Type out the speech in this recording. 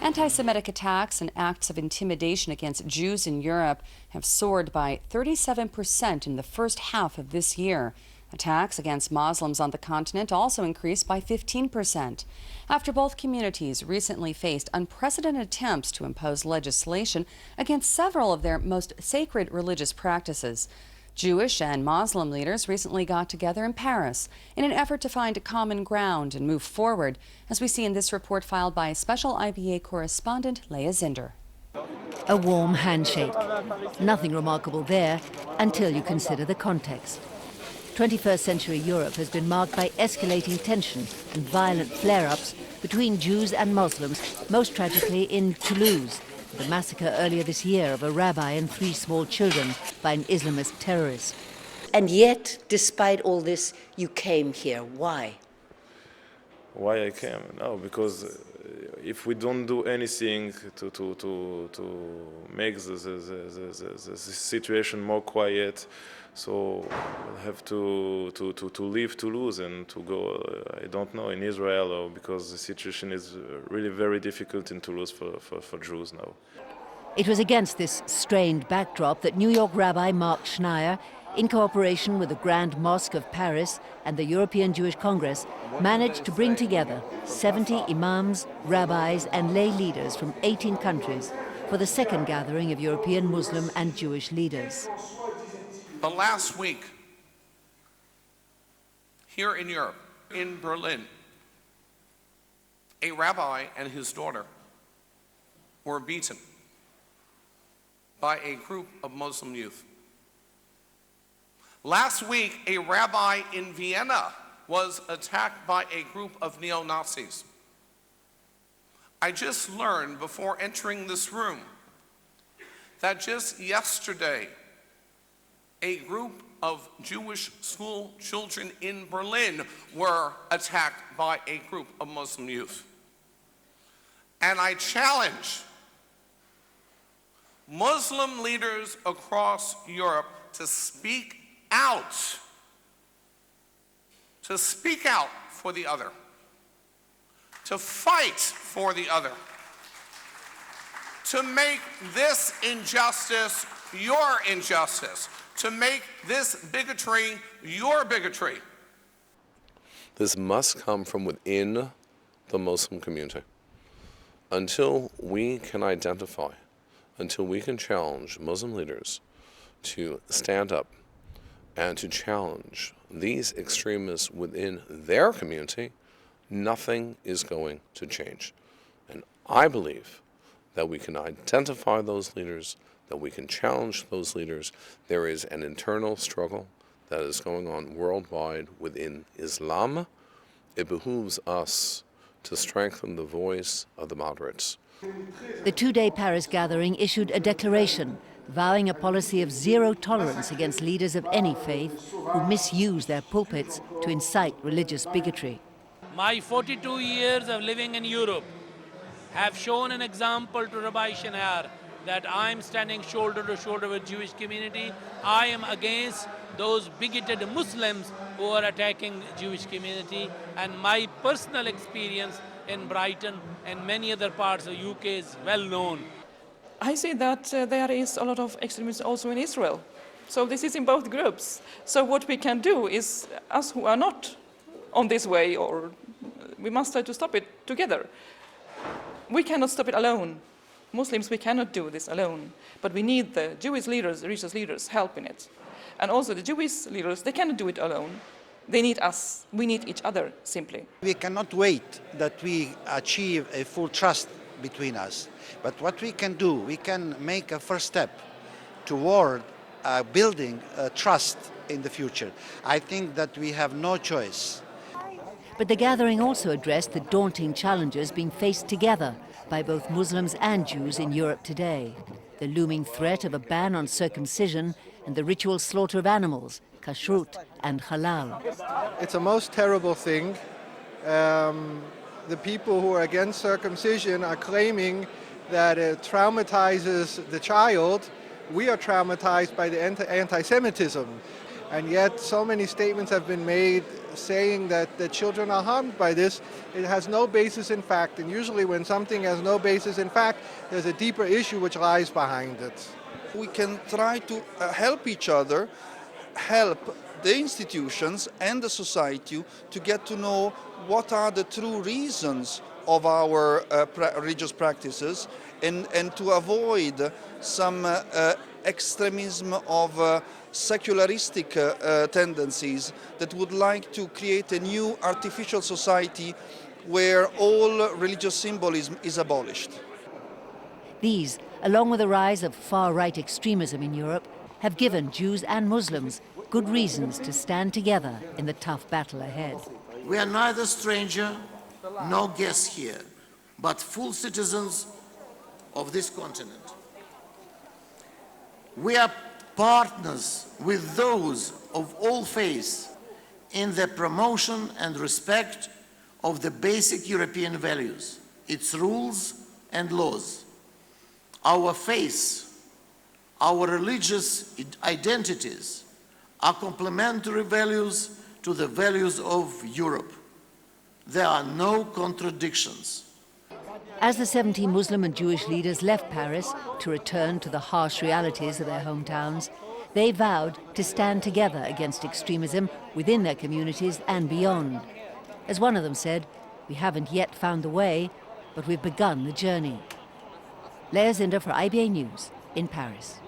Anti-Semitic attacks and acts of intimidation against Jews in Europe have soared by 37% in the first half of this year. Attacks against Muslims on the continent also increased by 15%. After both communities recently faced unprecedented attempts to impose legislation against several of their most sacred religious practices. Jewish and Muslim leaders recently got together in Paris in an effort to find common ground and move forward, as we see in this report filed by special IBA correspondent Leah Zinder. A warm handshake. Nothing remarkable there until you consider the context. 21st century Europe has been marked by escalating tension and violent flare-ups between Jews and Muslims, most tragically in Toulouse, the massacre earlier this year of a rabbi and 3 small children by an Islamist terrorist. And yet, despite all this, you came here. Why? Why I came? No, because if we don't do anything to make the situation more quiet, so we'll have to leave Toulouse and to go, I don't know, in Israel, or because the situation is really very difficult in Toulouse for Jews now. It was against this strained backdrop that New York Rabbi Mark Schneier, in cooperation with the Grand Mosque of Paris and the European Jewish Congress, managed to bring together 70 imams, rabbis and lay leaders from 18 countries for the second gathering of European Muslim and Jewish leaders. But last week, here in Europe, in Berlin, a rabbi and his daughter were beaten by a group of Muslim youth. Last week, a rabbi in Vienna was attacked by a group of neo-Nazis. I just learned before entering this room that just yesterday, a group of Jewish school children in Berlin were attacked by a group of Muslim youth. And I challenge Muslim leaders across Europe to speak out for the other, to fight for the other, to make this injustice your injustice, to make this bigotry your bigotry. This must come from within the Muslim community. Until we can identify, until we can challenge Muslim leaders to stand up and to challenge these extremists within their community, nothing is going to change. And I believe that we can identify those leaders, that we can challenge those leaders. There is an internal struggle that is going on worldwide within Islam. It behooves us to strengthen the voice of the moderates. The 2-day Paris gathering issued a declaration vowing a policy of zero tolerance against leaders of any faith who misuse their pulpits to incite religious bigotry. My 42 years of living in Europe have shown an example to Rabbi Schneier that I'm standing shoulder to shoulder with Jewish community. I am against those bigoted Muslims who are attacking Jewish community, and my personal experience in Brighton and many other parts of UK is well known. I see that there is a lot of extremism also in Israel. So this is in both groups. So what we can do is, us who are not on this way, or we must try to stop it together. We cannot stop it alone. Muslims, we cannot do this alone. But we need the Jewish leaders, the religious leaders, help in it. And also the Jewish leaders, they cannot do it alone. They need us. We need each other, simply. We cannot wait that we achieve a full trust between us. But what we can do, we can make a first step toward building trust in the future. I think that we have no choice. But the gathering also addressed the daunting challenges being faced together by both Muslims and Jews in Europe today. The looming threat of a ban on circumcision and the ritual slaughter of animals, kashrut and halal. It's a most terrible thing. The people who are against circumcision are claiming that it traumatizes the child. We are traumatized by the anti-Semitism. And yet so many statements have been made saying that the children are harmed by this. It has no basis in fact, and usually when something has no basis in fact, there's a deeper issue which lies behind it. We can try to help each other, help the institutions and the society to get to know what are the true reasons of our religious practices, and to avoid some extremism of secularistic tendencies that would like to create a new artificial society where all religious symbolism is abolished. These, along with the rise of far-right extremism in Europe, have given Jews and Muslims good reasons to stand together in the tough battle ahead. We are neither stranger nor guests here, but full citizens of this continent. We are partners with those of all faiths in the promotion and respect of the basic European values, its rules and laws. Our faiths, our religious identities are complementary values to the values of Europe. There are no contradictions. As the 17 Muslim and Jewish leaders left Paris to return to the harsh realities of their hometowns, they vowed to stand together against extremism within their communities and beyond. As one of them said, "We haven't yet found the way, but we've begun the journey." Leah Zinder for IBA News in Paris.